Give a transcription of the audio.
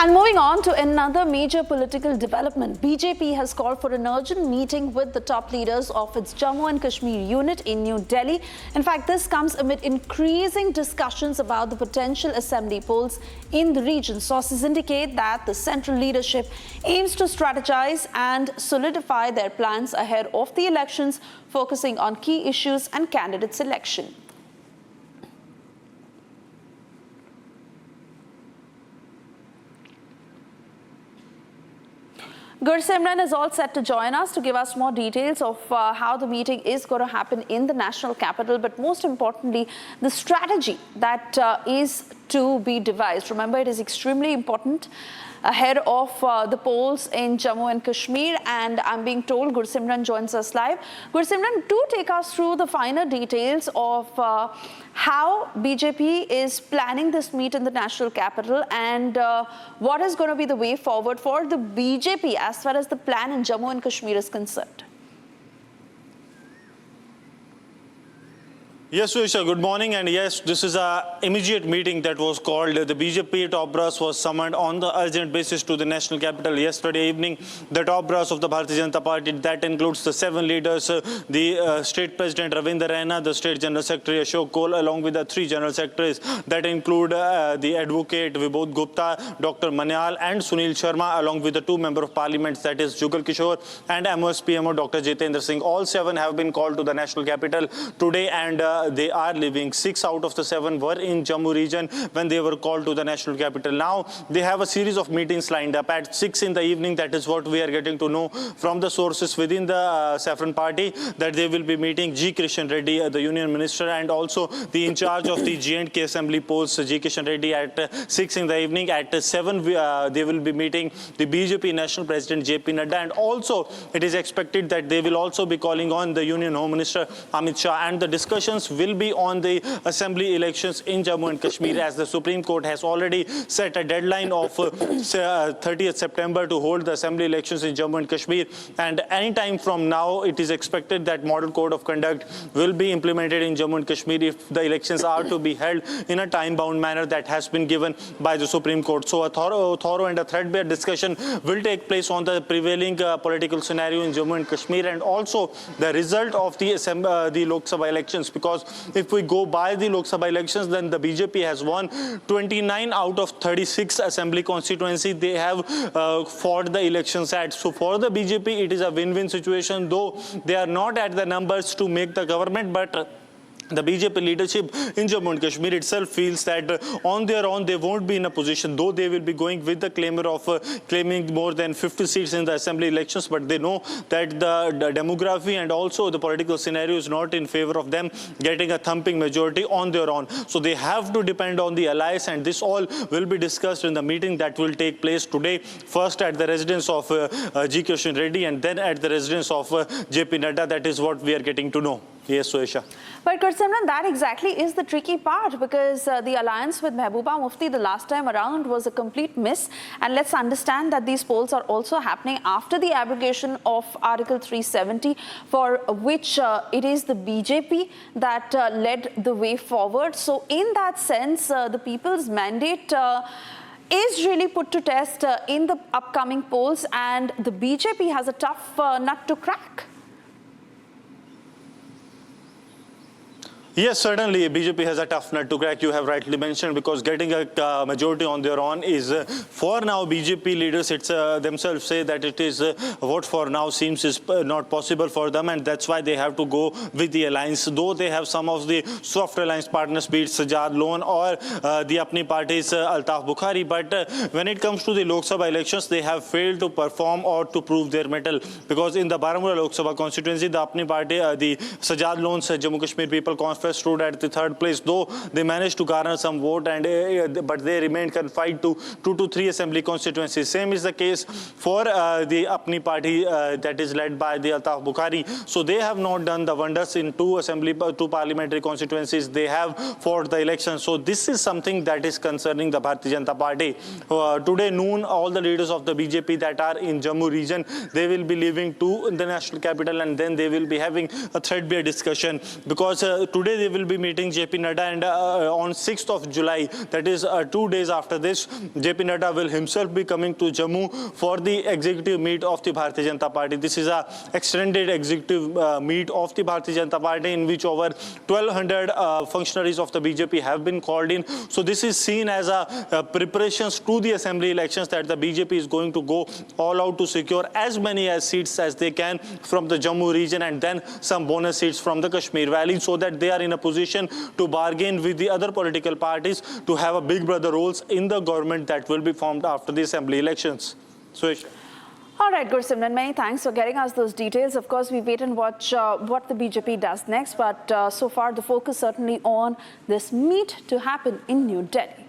And moving on to another major political development, BJP has called for an urgent meeting with the top leaders of its Jammu and Kashmir unit in New Delhi. In fact, this comes amid increasing discussions about the potential assembly polls in the region. Sources indicate that the central leadership aims to strategize and solidify their plans ahead of the elections, focusing on key issues and candidate selection. Gursimran is all set to join us to give us more details of how the meeting is going to happen in the national capital, but most importantly, the strategy that is to be devised. Remember, it is extremely important ahead of the polls in Jammu and Kashmir, and I'm being told Gursimran joins us live. Gursimran, do take us through the finer details of how BJP is planning this meet in the national capital and what is going to be the way forward for the BJP as far as the plan in Jammu and Kashmir is concerned. Yes, Suisha, good morning. And yes, this is an immediate meeting that was called. The BJP top brass was summoned on the urgent basis to the national capital yesterday evening. The top brass of the Bharatiya Janata Party, that includes the 7 leaders, the state president Ravinder Raina, the state general secretary Ashok Kaul, along with the 3 general secretaries that include the advocate Vibodh Gupta, Dr. Manyal and Sunil Sharma, along with the 2 members of parliament, that is Jugal Kishore and MOSPMO Dr. Jitendra Singh. All 7 have been called to the national capital today, and they are living. 6 out of the 7 were in Jammu region when they were called to the national capital. Now they have a series of meetings lined up at 6 in the evening. That is what we are getting to know from the sources within the Saffron party, that they will be meeting G. Kishan Reddy, the union minister, and also the in charge of the J&K assembly polls, G. Kishan Reddy, at 6 in the evening. At 7 they will be meeting the BJP national president JP Nadda, and also it is expected that they will also be calling on the union home minister Amit Shah, and the discussions will be on the assembly elections in Jammu and Kashmir, as the Supreme Court has already set a deadline of 30th September to hold the assembly elections in Jammu and Kashmir. And any time from now, it is expected that model code of conduct will be implemented in Jammu and Kashmir if the elections are to be held in a time-bound manner that has been given by the Supreme Court. So a thorough and a threadbare discussion will take place on the prevailing political scenario in Jammu and Kashmir, and also the result of the Lok Sabha elections, because if we go by the Lok Sabha elections, then the BJP has won 29 out of 36 assembly constituency they have fought the elections at. So for the BJP, it is a win-win situation, though they are not at the numbers to make the government, but the BJP leadership in Jammu and Kashmir itself feels that on their own they won't be in a position, though they will be going with the claimer of claiming more than 50 seats in the assembly elections, but they know that the demography and also the political scenario is not in favor of them getting a thumping majority on their own. So they have to depend on the allies, and this all will be discussed in the meeting that will take place today, first at the residence of G. Kishan Reddy and then at the residence of JP Nadda. That is what we are getting to know. Yes, Suesha. But Gursimran, that exactly is the tricky part, because the alliance with Mehbooba Mufti the last time around was a complete miss. And let's understand that these polls are also happening after the abrogation of Article 370, for which it is the BJP that led the way forward. So in that sense, the people's mandate is really put to test in the upcoming polls, and the BJP has a tough nut to crack. Yes, certainly BJP has a tough nut to crack, you have rightly mentioned, because getting a majority on their own is, for now, BJP leaders themselves say that it is what for now seems is not possible for them, and that's why they have to go with the alliance. Though they have some of the soft alliance partners, be it Sajad Loan or the Apni party's Altaf Bukhari, but when it comes to the Lok Sabha elections, they have failed to perform or to prove their mettle, because in the Baramulla Lok Sabha constituency, the Apni party, the Sajad Loan's Jammu Kashmir People Conference stood at the 3rd place, though they managed to garner some vote, and but they remained confined to 2 to 3 assembly constituencies. Same is the case for the Apni party that is led by the Altaf Bukhari. So they have not done the wonders in 2 parliamentary constituencies. They have fought the election. So this is something that is concerning the Bharatiya Janata Party. Today noon, all the leaders of the BJP that are in Jammu region, they will be leaving to the national capital, and then they will be having a threadbare discussion, because today Monday they will be meeting JP Nadda, and on 6th of July, that is 2 days after this, JP Nadda will himself be coming to Jammu for the executive meet of the Bharatiya Janata Party. This is a extended executive meet of the Bharatiya Janata Party in which over 1200 functionaries of the BJP have been called in. So this is seen as a preparations to the assembly elections, that the BJP is going to go all out to secure as many seats as they can from the Jammu region, and then some bonus seats from the Kashmir Valley, so that they are in a position to bargain with the other political parties to have a big brother roles in the government that will be formed after the assembly elections. Suresh. All right, Gursimran, many thanks for getting us those details. Of course, we wait and watch what the BJP does next, but so far the focus certainly on this meet to happen in New Delhi.